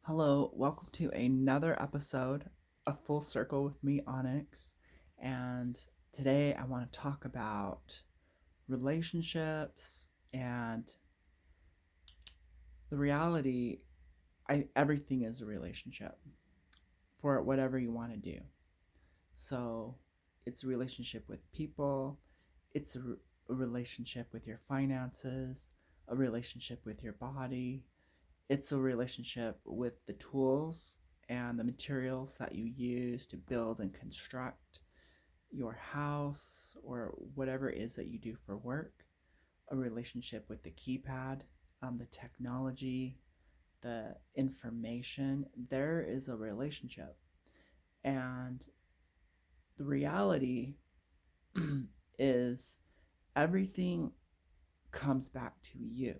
Hello, welcome to another episode of Full Circle with me, Onyx. And today I want to talk about relationships and the reality. Everything is a relationship for whatever you want to do. So it's a relationship with people, it's a relationship with your finances, a relationship with your body, it's a relationship with the tools and the materials that you use to build and construct your house or whatever it is that you do for work, a relationship with the keypad, the technology, the information. There is a relationship. And the reality is everything comes back to you.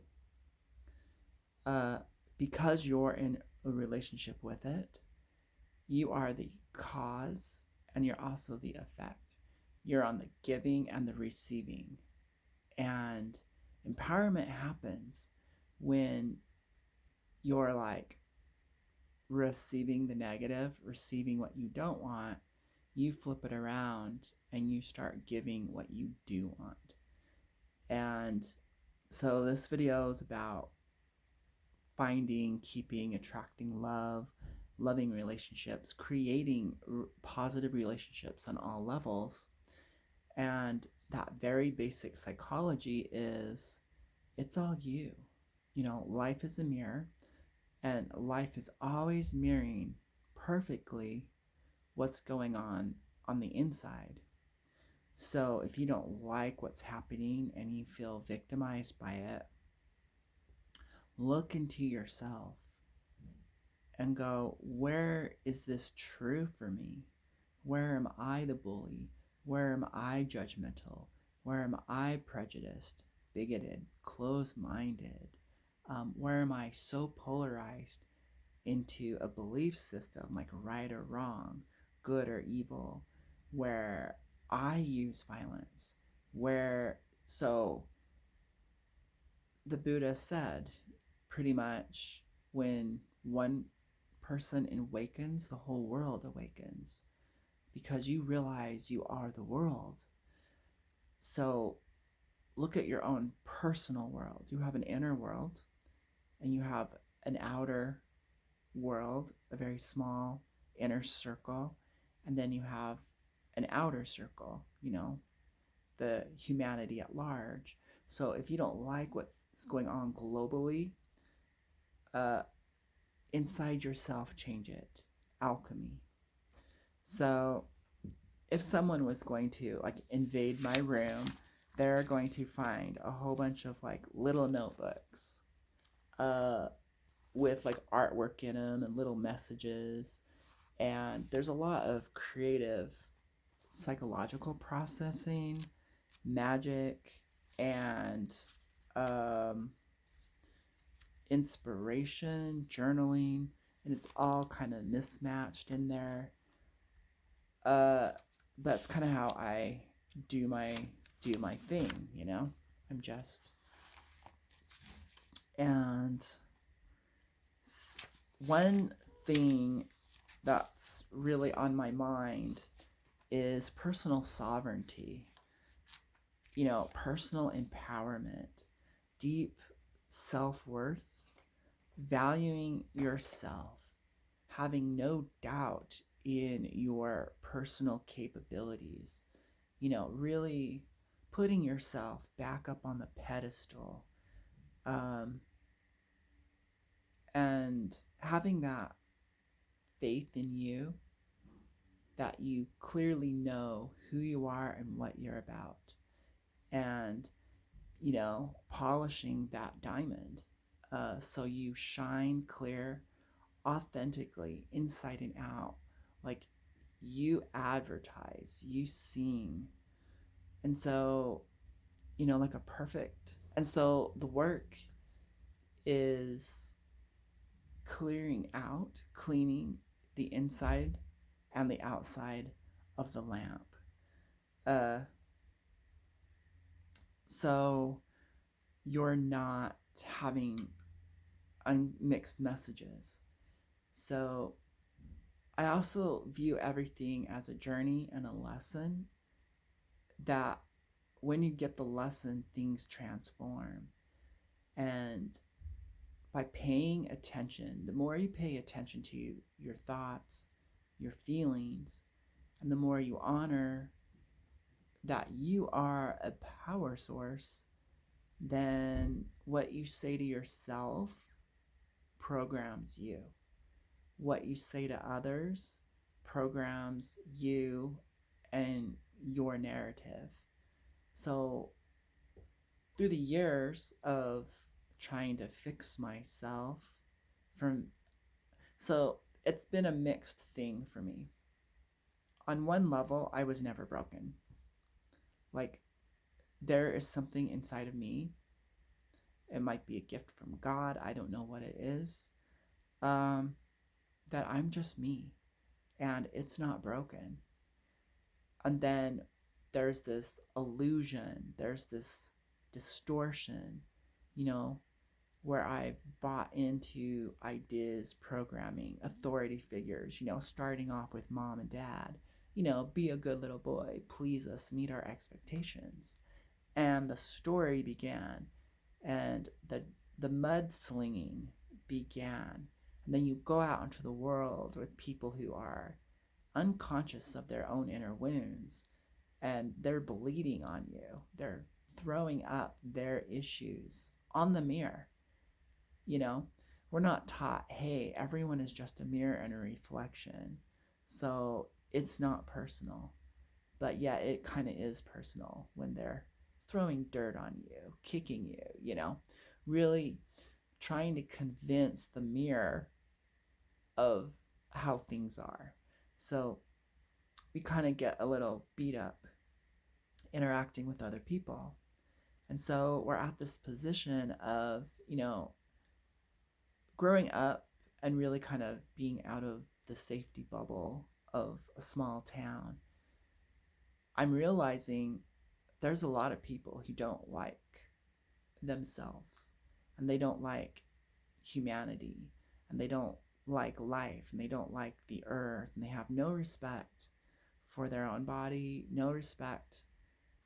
Uh, because you're in a relationship with it, you are the cause and you're also the effect. You're on the giving and the receiving. And empowerment happens when you're like receiving the negative, receiving what you don't want, you flip it around and you start giving what you do want. And so this video is about finding, keeping, attracting love, loving relationships, creating positive relationships on all levels. And that very basic psychology is it's all you. You know, life is a mirror, and life is always mirroring perfectly what's going on the inside. So if you don't like what's happening and you feel victimized by it, look into yourself and go, where is this true for me? Where am I the bully? Where am I judgmental? Where am I prejudiced, bigoted, closed minded? Where am I so polarized into a belief system like right or wrong, good or evil, where I use violence? So the Buddha said pretty much when one person awakens, the whole world awakens because you realize you are the world. So look at your own personal world. You have an inner world and you have an outer world, a very small inner circle, and then you have an outer circle, the humanity at large. So if you don't like what's going on globally, uh, inside yourself, change it. Alchemy. So if someone was going to like invade my room, they're going to find a whole bunch of like little notebooks uh with like artwork in them and little messages, and there's a lot of creative psychological processing, magic, and um inspiration, journaling, and it's all kind of mismatched in there. uh that's kind of how I do my do my thing. I'm just and one thing that's really on my mind is personal sovereignty, personal empowerment, deep self-worth, valuing yourself, having no doubt in your personal capabilities, really putting yourself back up on the pedestal, um, and having that faith in you that you clearly know who you are and what you're about, and, polishing that diamond so you shine clear authentically, inside and out. Like you advertise, you sing. And so, like a perfect. And so the work is clearing out, cleaning the inside and the outside of the lamp. Uh, so you're not having unmixed messages. So I also view everything as a journey and a lesson, that when you get the lesson, things transform. And by paying attention, the more you pay attention to your thoughts, your feelings, and the more you honor that you are a power source, then what you say to yourself programs you. What you say to others programs you and your narrative. So, through the years of trying to fix myself, from so it's been a mixed thing for me. On one level, I was never broken. Like, there is something inside of me. It might be a gift from God. I don't know what it is. Um, that I'm just me and it's not broken. And then there's this illusion, there's this distortion, you know, where I've bought into ideas, programming, authority figures, starting off with mom and dad, be a good little boy, please us, meet our expectations. And the story began, and the mudslinging began. And then you go out into the world with people who are unconscious of their own inner wounds, and they're bleeding on you. They're throwing up their issues on the mirror. You know, we're not taught, hey, everyone is just a mirror and a reflection. So it's not personal. But yeah, it kind of is personal when they're throwing dirt on you, kicking you, really trying to convince the mirror of how things are. So we kind of get a little beat up interacting with other people. And so we're at this position of, growing up and really kind of being out of the safety bubble of a small town. I'm realizing there's a lot of people who don't like themselves, and they don't like humanity, and they don't like life, and they don't like the earth, and they have no respect for their own body, no respect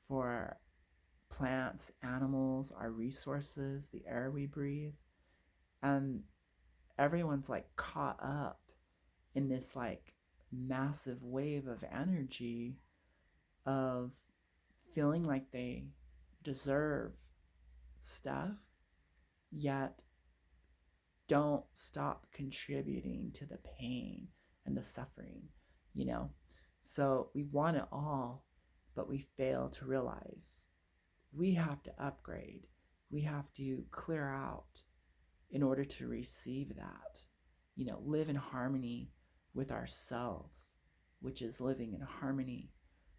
for plants, animals, our resources, the air we breathe. And everyone's like caught up in this like massive wave of energy of feeling like they deserve stuff, yet don't stop contributing to the pain and the suffering, you know? So we want it all, but we fail to realize we have to upgrade. We have to clear out in order to receive that, live in harmony with ourselves, which is living in harmony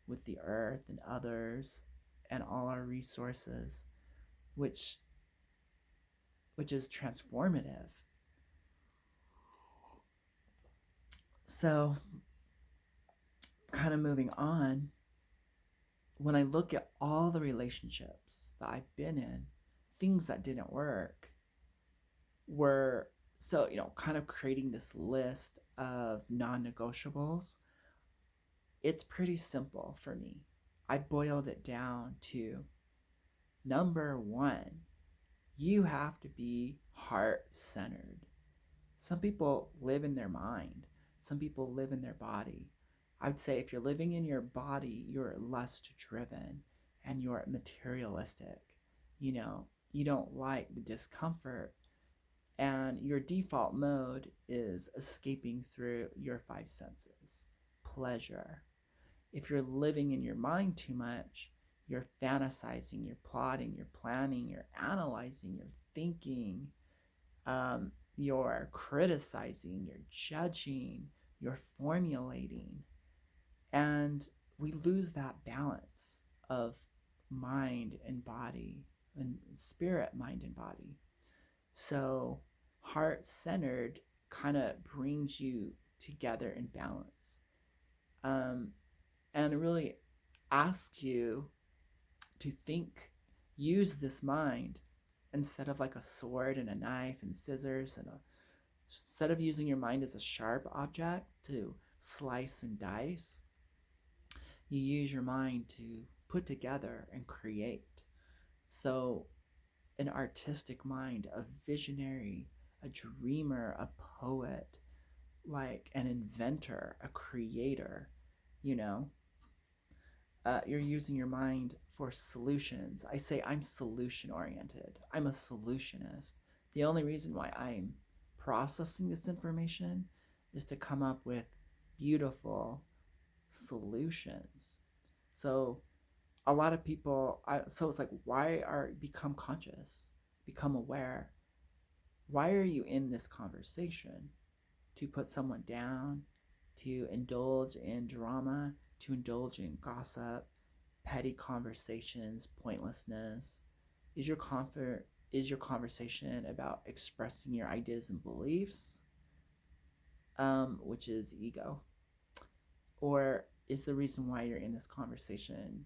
with the earth and others and all our resources, which is transformative. So, kind of moving on, when I look at all the relationships that I've been in, things that didn't work were, so, kind of creating this list of non negotiables. It's pretty simple for me. I boiled it down to number one, you have to be heart centered. Some people live in their mind, some people live in their body. I would say if you're living in your body, you're lust driven and you're materialistic. You don't like the discomfort, and your default mode is escaping through your five senses. Pleasure. If you're living in your mind too much, you're fantasizing, you're plotting, you're planning, you're analyzing, you're thinking, you're criticizing, you're judging, you're formulating. And we lose that balance of mind and body, and spirit, mind, and body. So, heart centered kind of brings you together in balance. Um, and it really asks you to think, use this mind instead of like a sword and a knife and scissors and a Instead of using your mind as a sharp object to slice and dice, you use your mind to put together and create. So, an artistic mind, a visionary, a dreamer, a poet, like an inventor, a creator, you know, you're using your mind for solutions. I say I'm solution oriented. I'm a solutionist. The only reason why I'm processing this information is to come up with beautiful solutions. So a lot of people, so it's like, why are become conscious, become aware? Why are you in this conversation? To put someone down, to indulge in drama, to indulge in gossip, petty conversations, pointlessness? Is your comfort is your conversation about expressing your ideas and beliefs, which is ego? Or is the reason why you're in this conversation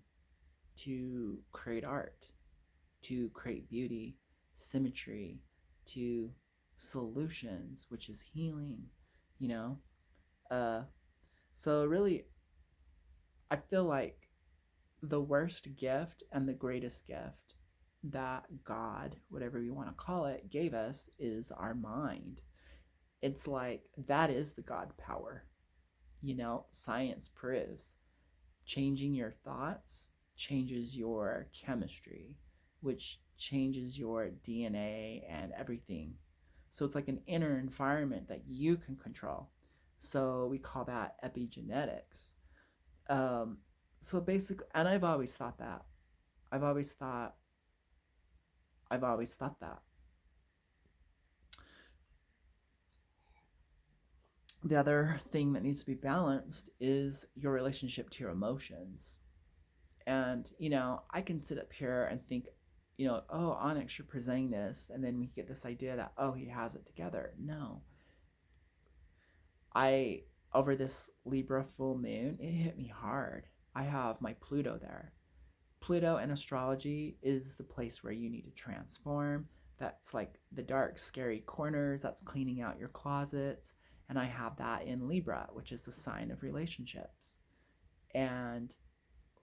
to create art, to create beauty, symmetry, to solutions, which is healing, you know? Uh, so really, I feel like the worst gift and the greatest gift that God, whatever you want to call it, gave us is our mind. It's like that is the God power. Science proves changing your thoughts changes your chemistry, which changes your DNA and everything. So it's like an inner environment that you can control. So we call that epigenetics. Um, so basically, and I've always thought that. I've always thought. I've always thought that. The other thing that needs to be balanced is your relationship to your emotions. And, I can sit up here and think, oh, Onyx, you're presenting this. And then we get this idea that, oh, he has it together. No. Over this Libra full moon, it hit me hard. I have my Pluto there. Pluto in astrology is the place where you need to transform. That's like the dark, scary corners. That's cleaning out your closets. And I have that in Libra, which is the sign of relationships. And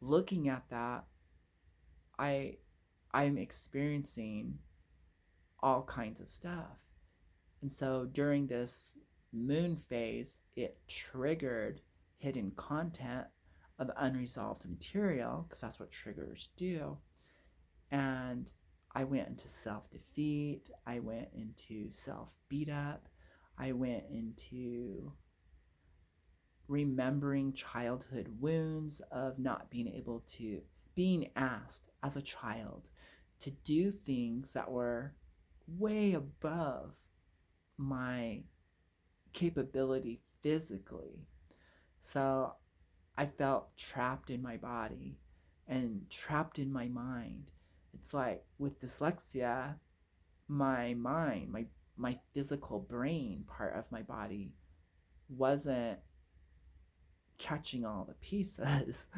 looking at that, I'm experiencing all kinds of stuff. And so during this moon phase, it triggered hidden content of unresolved material, because that's what triggers do. And I went into self defeat. I went into self beat up. I went into remembering childhood wounds of not being asked as a child to do things that were way above my capability physically. So I felt trapped in my body and trapped in my mind. It's like with dyslexia, my mind, my physical brain part of my body wasn't catching all the pieces.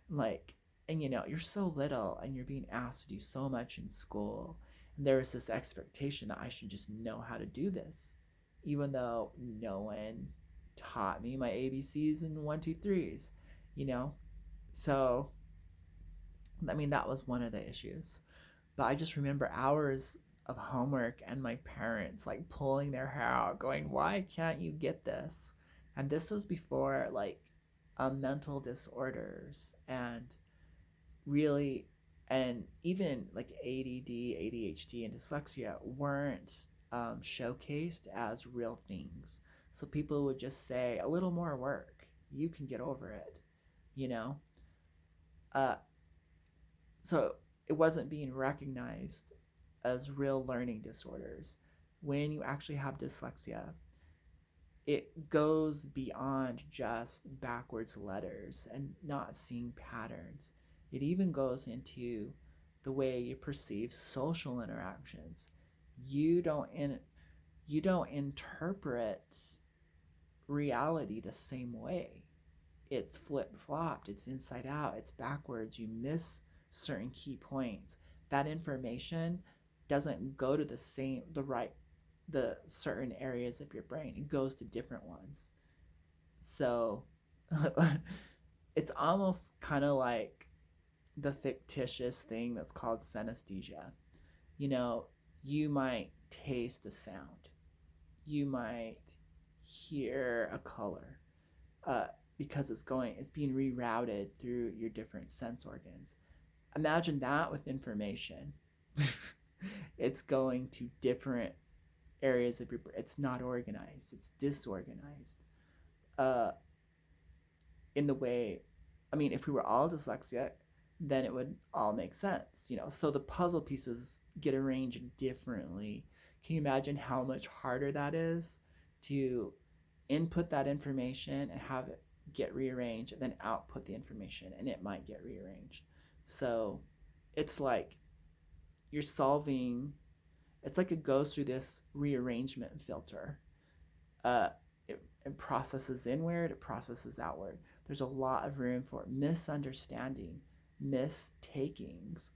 like, and you're so little and you're being asked to do so much in school. And there was this expectation that I should just know how to do this, even though no one taught me my ABCs and 1, 2, 3s, you know? So, I mean, that was one of the issues. But I just remember hours of homework and my parents like pulling their hair out, going, "Why can't you get this?" And this was before mental disorders and really, and even like ADD, ADHD, and dyslexia weren't showcased as real things. So people would just say, "A little more work, you can get over it," you know? Uh, so it wasn't being recognized as real learning disorders. When you actually have dyslexia, it goes beyond just backwards letters and not seeing patterns. It even goes into the way you perceive social interactions. You don't you don't interpret reality the same way. It's flip-flopped, it's inside out, it's backwards. You miss certain key points. That information doesn't go to the right the certain areas of your brain. It goes to different ones. So it's almost kind of like the fictitious thing that's called synesthesia. You know, you might taste a sound, you might hear a color, uh, because it's being rerouted through your different sense organs. Imagine that with information. It's going to different areas of your brain. It's not organized. It's disorganized. Uh, in the way, I mean, if we were all dyslexic, then it would all make sense, you know. So the puzzle pieces get arranged differently. Can you imagine how much harder that is to input that information and have it get rearranged, and then output the information and it might get rearranged? So it's like you're solving, it's like it goes through this rearrangement filter. uh, it processes inward, it processes outward. There's a lot of room for misunderstanding, mistakings,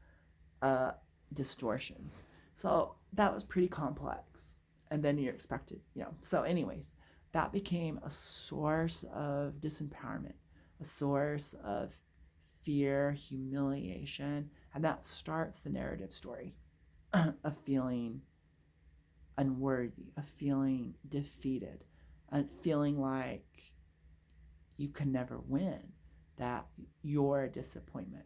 uh, distortions. So that was pretty complex. And then you're expected, you know. So, anyways, that became a source of disempowerment, a source of fear, humiliation, and that starts the narrative story of feeling unworthy, of feeling defeated, and feeling like you can never win, that you're a disappointment.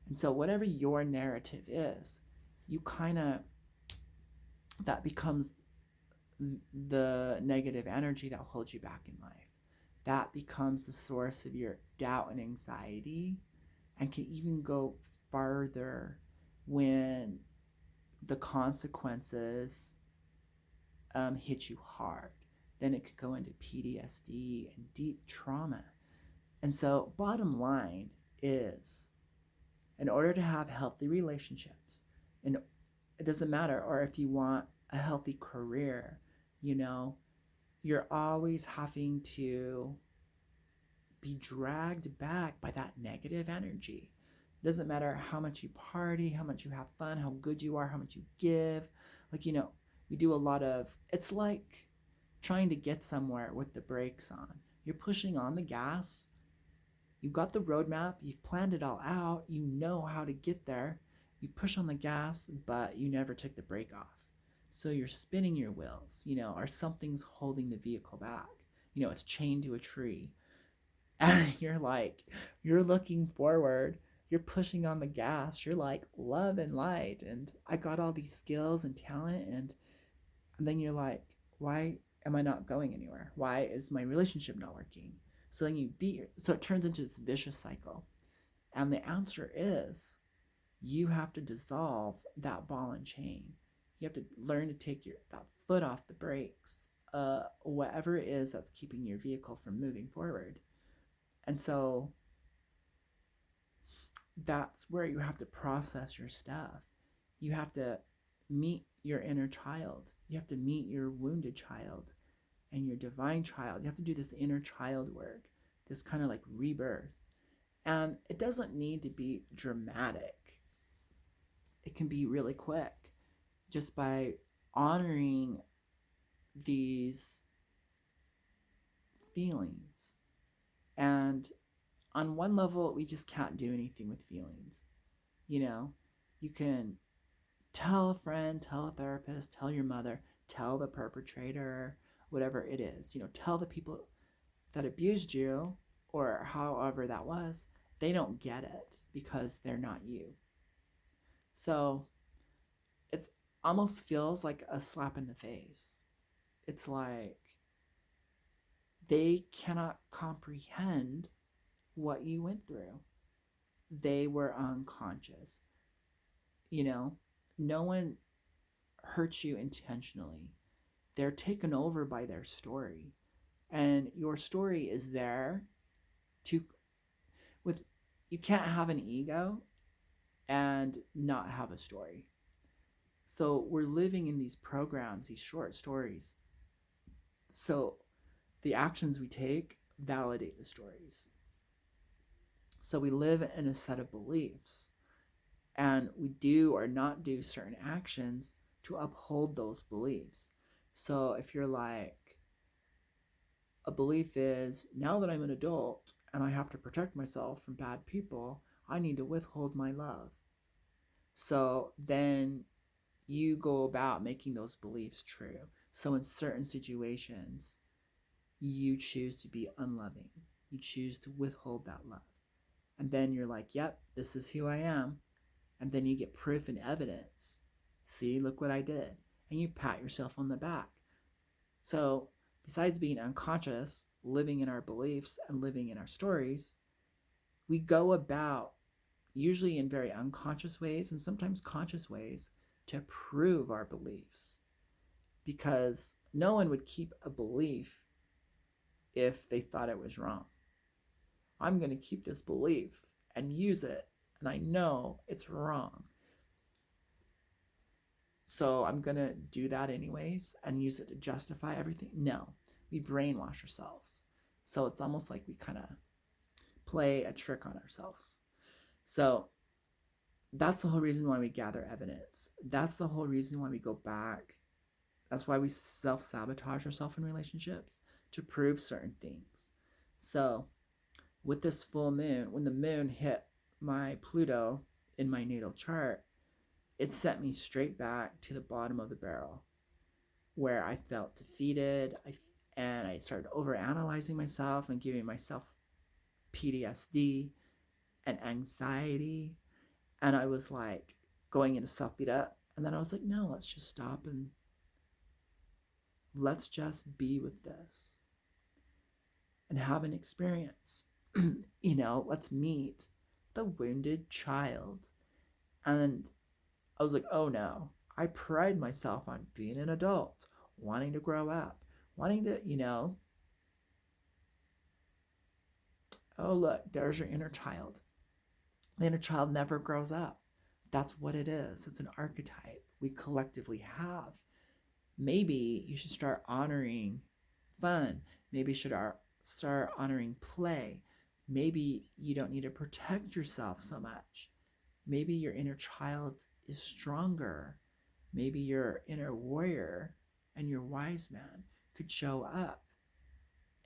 And so, whatever your narrative is, you kind of, that becomes the negative energy that holds you back in life. That becomes the source of your doubt and anxiety, and can even go farther when the consequences hit you hard. Then it could go into PTSD and deep trauma. And so, bottom line is, in order to have healthy relationships, and it doesn't matter, or if you want a healthy career, you know, you're always having to be dragged back by that negative energy. It doesn't matter how much you party, how much you have fun, how good you are, how much you give. Like, you know, we do a lot of, it's like trying to get somewhere with the brakes on. You're pushing on the gas. You've got the roadmap, you've planned it all out, you know how to get there. You push on the gas, but you never took the brake off. So you're spinning your wheels, you know, or something's holding the vehicle back. You know, it's chained to a tree. And you're like, you're looking forward, you're pushing on the gas, you're like, love and light, and I got all these skills and talent, and then you're like, why am I not going anywhere? Why is my relationship not working? So then so it turns into this vicious cycle. And the answer is, you have to dissolve that ball and chain. You have to learn to take that foot off the brakes, whatever it is that's keeping your vehicle from moving forward. And so that's where you have to process your stuff. You have to meet your inner child. You have to meet your wounded child and your divine child. You have to do this inner child work, this kind of like rebirth. And it doesn't need to be dramatic. It can be really quick, just by honoring these feelings. And on one level, we just can't do anything with feelings. You know, you can tell a friend, tell a therapist, tell your mother, tell the perpetrator, whatever it is. You know, tell the people that abused you, or however that was, they don't get it because they're not you. So it's almost feels like a slap in the face. It's like they cannot comprehend what you went through. They were unconscious. You know, no one hurt you intentionally. They're taken over by their story. And your story is there to, with, you can't have an ego and not have a story. So we're living in these programs, these short stories. So the actions we take validate the stories. So we live in a set of beliefs, and we do or not do certain actions to uphold those beliefs. So if you're like, a belief is, now that I'm an adult and I have to protect myself from bad people, I need to withhold my love. So then you go about making those beliefs true. So in certain situations, you choose to be unloving. You choose to withhold that love. And then you're like, yep, this is who I am. And then you get proof and evidence. See, look what I did. And you pat yourself on the back. So, besides being unconscious, living in our beliefs and living in our stories, we go about, usually in very unconscious ways and sometimes conscious ways, to prove our beliefs. Because no one would keep a belief if they thought it was wrong. I'm going to keep this belief and use it, and I know it's wrong. So I'm going to do that anyways and use it to justify everything. No, we brainwash ourselves. So it's almost like we kind of play a trick on ourselves. So that's the whole reason why we gather evidence. That's the whole reason why we go back. That's why we self-sabotage ourselves in relationships, to prove certain things. So with this full moon, when the moon hit my Pluto in my natal chart, it sent me straight back to the bottom of the barrel, where I felt defeated. And I started overanalyzing myself and giving myself PTSD and anxiety. And I was like going into self beat up. And then I was like, no, let's just stop and let's just be with this and have an experience. Let's meet the wounded child. And I was like, oh no, I pride myself on being an adult, wanting to grow up, wanting to, oh, look, there's your inner child. The inner child never grows up. That's what it is. It's an archetype we collectively have. Maybe you should start honoring fun. Maybe you should start honoring play. Maybe you don't need to protect yourself so much. Maybe your inner child is stronger. Maybe your inner warrior and your wise man could show up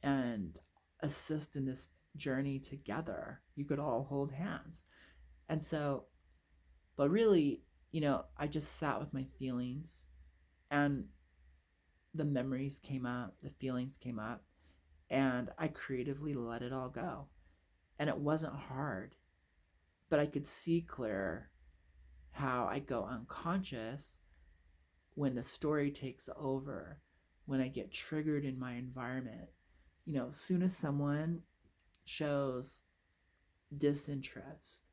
and assist in this journey together. You could all hold hands. And so, but really, I just sat with my feelings, and the memories came up, the feelings came up, and I creatively let it all go. And it wasn't hard, but I could see clear how I go unconscious when the story takes over, when I get triggered in my environment. As soon as someone shows disinterest,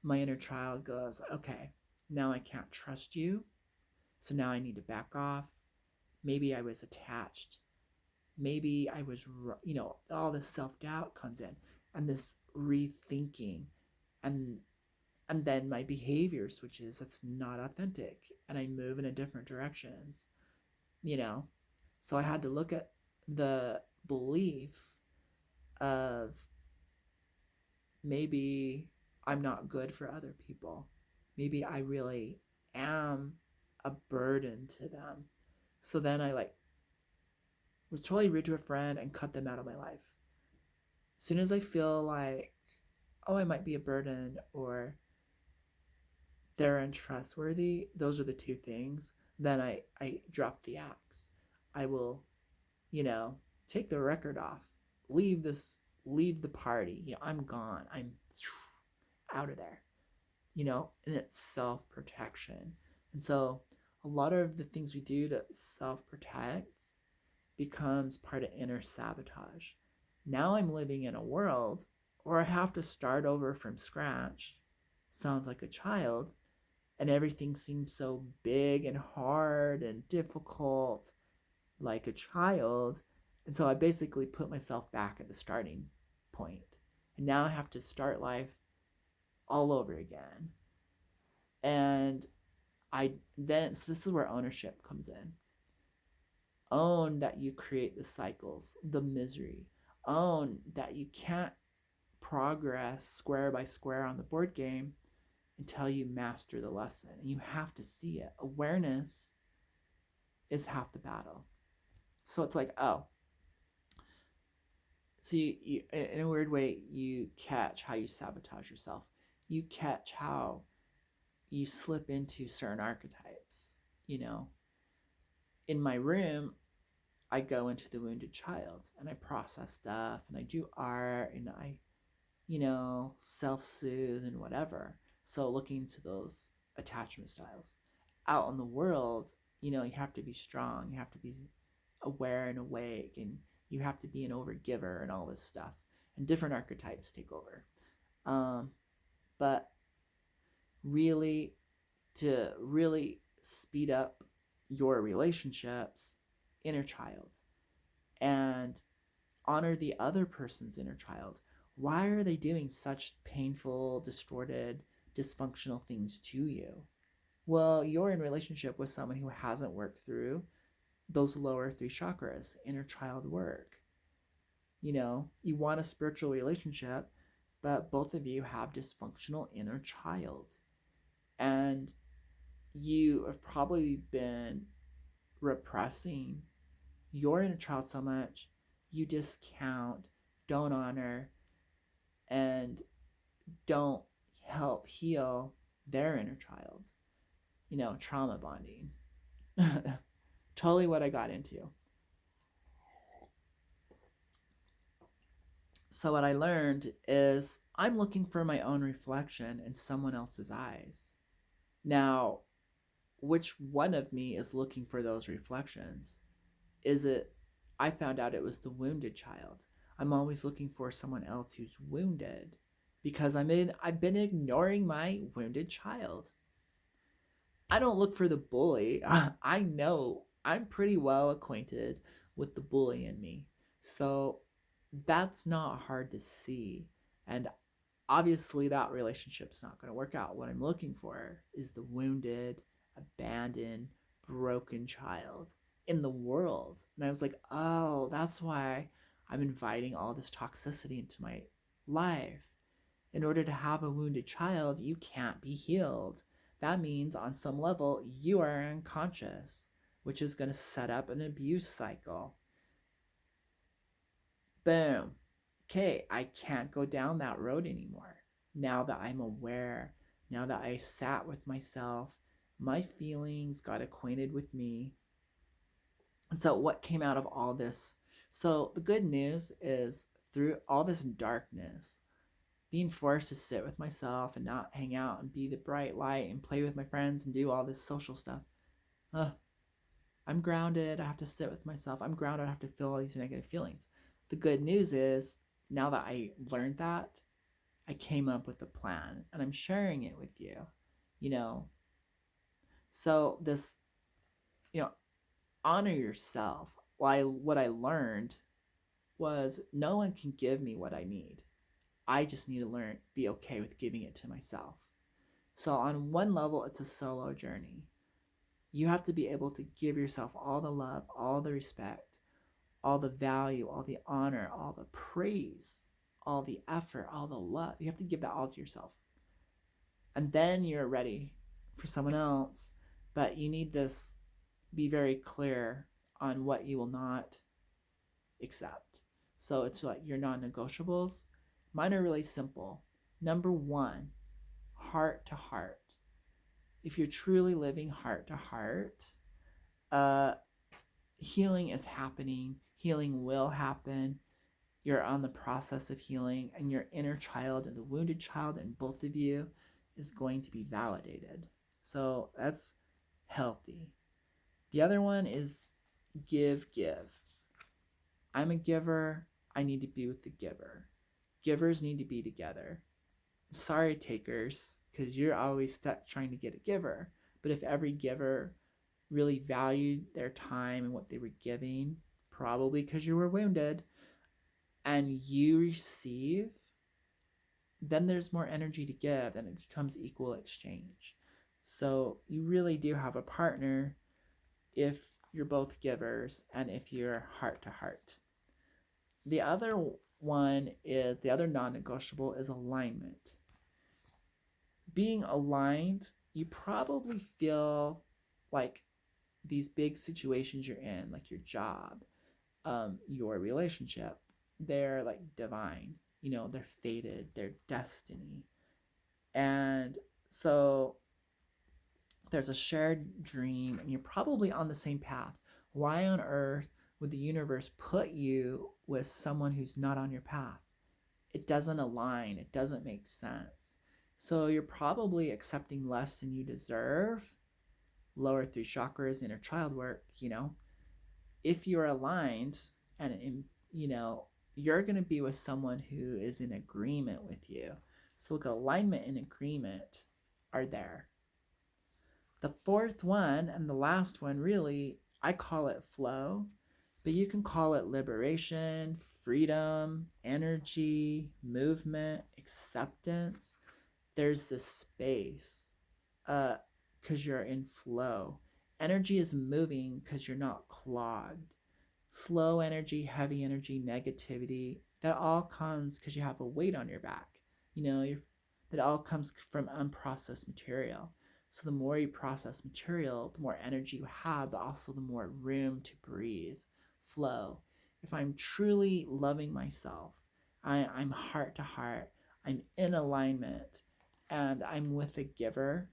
my inner child goes, okay, now I can't trust you. So now I need to back off. Maybe I was attached. Maybe I was, all this self-doubt comes in, and this rethinking, and and then my behavior switches. That's not authentic, and I move in a different directions. you know so I had to look at the belief of, maybe I'm not good for other people. Maybe I really am a burden to them. So then I was totally rude to a friend and cut them out of my life. As soon as I feel like, oh, I might be a burden, or they're untrustworthy, those are the two things, then I drop the axe. I will, you know, take the record off, leave the party. I'm gone. I'm out of there. And it's self-protection. And so a lot of the things we do to self-protect becomes part of inner sabotage. Now I'm living in a world where I have to start over from scratch. Sounds like a child, and everything seems so big and hard and difficult, like a child. And so I basically put myself back at the starting point. And now I have to start life all over again. And so this is where ownership comes in. Own that you create the cycles, the misery. Own that you can't progress square by square on the board game until you master the lesson. And you have to see it. Awareness is half the battle. So it's like, oh, so you in a weird way, you catch how you sabotage yourself. You catch how you slip into certain archetypes. You know, in my room, I go into the wounded child and I process stuff and I do art and I, self soothe and whatever. So looking to those attachment styles. Out in the world, you have to be strong, you have to be aware and awake, and you have to be an overgiver and all this stuff. And different archetypes take over. Um, but really, to really speed up your relationships, inner child, and honor the other person's inner child. Why are they doing such painful, distorted, dysfunctional things to you? Well, you're in relationship with someone who hasn't worked through those lower three chakras, inner child work. You want a spiritual relationship, but both of you have dysfunctional inner child. And you have probably been repressing your inner child so much, you discount, don't honor, and don't help heal their inner child. Trauma bonding. Totally what I got into. So, what I learned is I'm looking for my own reflection in someone else's eyes. Now, which one of me is looking for those reflections? Is it, I found out it was the wounded child. I'm always looking for someone else who's wounded because I've been ignoring my wounded child. I don't look for the bully. I know I'm pretty well acquainted with the bully in me. So that's not hard to see. And obviously, that relationship's not going to work out. What I'm looking for is the wounded, abandoned, broken child in the world. And I was like, oh, that's why I'm inviting all this toxicity into my life. In order to have a wounded child, you can't be healed. That means on some level, you are unconscious, which is going to set up an abuse cycle. Boom. Okay, I can't go down that road anymore. Now that I'm aware, now that I sat with myself, my feelings got acquainted with me. And so, what came out of all this? So, the good news is through all this darkness, being forced to sit with myself and not hang out and be the bright light and play with my friends and do all this social stuff. I'm grounded. I have to sit with myself. I'm grounded. I have to feel all these negative feelings. The good news is now that I learned that, I came up with a plan and I'm sharing it with you. You know, so this, honor yourself. What I learned was no one can give me what I need. I just need to be okay with giving it to myself. So on one level, it's a solo journey. You have to be able to give yourself all the love, all the respect, all the value, all the honor, all the praise, all the effort, all the love. You have to give that all to yourself. And then you're ready for someone else. But you need this, be very clear on what you will not accept. So it's like your non negotiables. Mine are really simple. Number one, heart to heart. If you're truly living heart to heart, healing is happening. Healing will happen. You're on the process of healing, and your inner child and the wounded child in both of you is going to be validated. So that's healthy. The other one is give. I'm a giver. I need to be with the giver. Givers need to be together. Sorry, takers, because you're always stuck trying to get a giver. But if every giver really valued their time and what they were giving, probably because you were wounded, and you receive, then there's more energy to give and it becomes equal exchange. So you really do have a partner if you're both givers and if you're heart to heart. The other one is the other non negotiable is alignment. Being aligned, you probably feel like these big situations you're in, like your job, your relationship, they're like divine. They're fated, they're destiny. And so there's a shared dream, and you're probably on the same path. Why on earth would the universe put you with someone who's not on your path? It doesn't align, it doesn't make sense. So you're probably accepting less than you deserve. Lower three chakras, inner child work. If you're aligned, and you're going to be with someone who is in agreement with you. So look, alignment and agreement are there. The fourth one, and the last one, really, I call it flow, but you can call it liberation, freedom, energy, movement, acceptance. There's this space because you're in flow. Energy is moving because you're not clogged. Slow energy, heavy energy, negativity, that all comes because you have a weight on your back. That all comes from unprocessed material. So the more you process material, the more energy you have, but also the more room to breathe, flow. If I'm truly loving myself, I'm heart to heart, I'm in alignment, and I'm with a giver,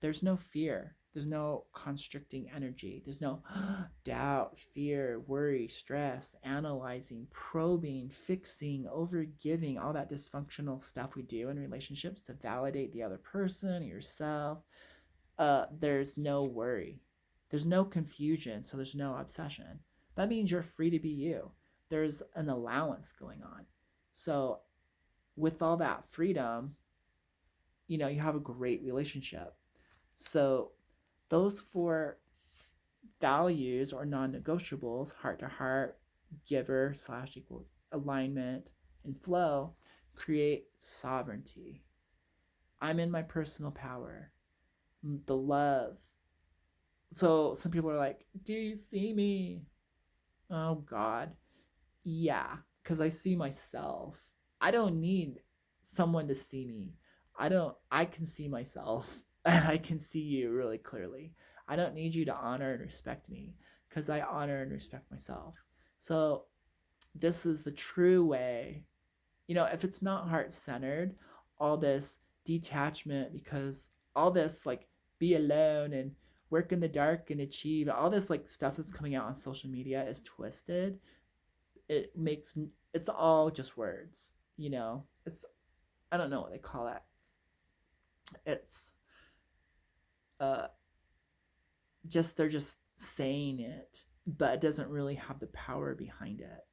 there's no fear. There's no constricting energy. There's no doubt, fear, worry, stress, analyzing, probing, fixing, overgiving, all that dysfunctional stuff we do in relationships to validate the other person or yourself. There's no worry. There's no confusion, so there's no obsession. That means you're free to be you. There's an allowance going on. So with all that freedom, you have a great relationship. So those four values or non-negotiables, heart to heart, giver / equal alignment, and flow, create sovereignty. I'm in my personal power. The love. So some people are like, do you see me? Oh God. Yeah, because I see myself. I don't need someone to see me. I can see myself and I can see you really clearly. I don't need you to honor and respect me because I honor and respect myself. So this is the true way. If it's not heart centered, all this detachment, because all this like be alone and work in the dark and achieve, all this like stuff that's coming out on social media is twisted. It's all just words. It's, I don't know what they call it. It's uh just, they're just saying it, but it doesn't really have the power behind it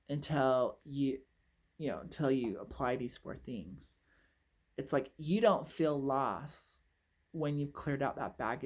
until until you apply these four things. It's like you don't feel loss when you've cleared out that baggage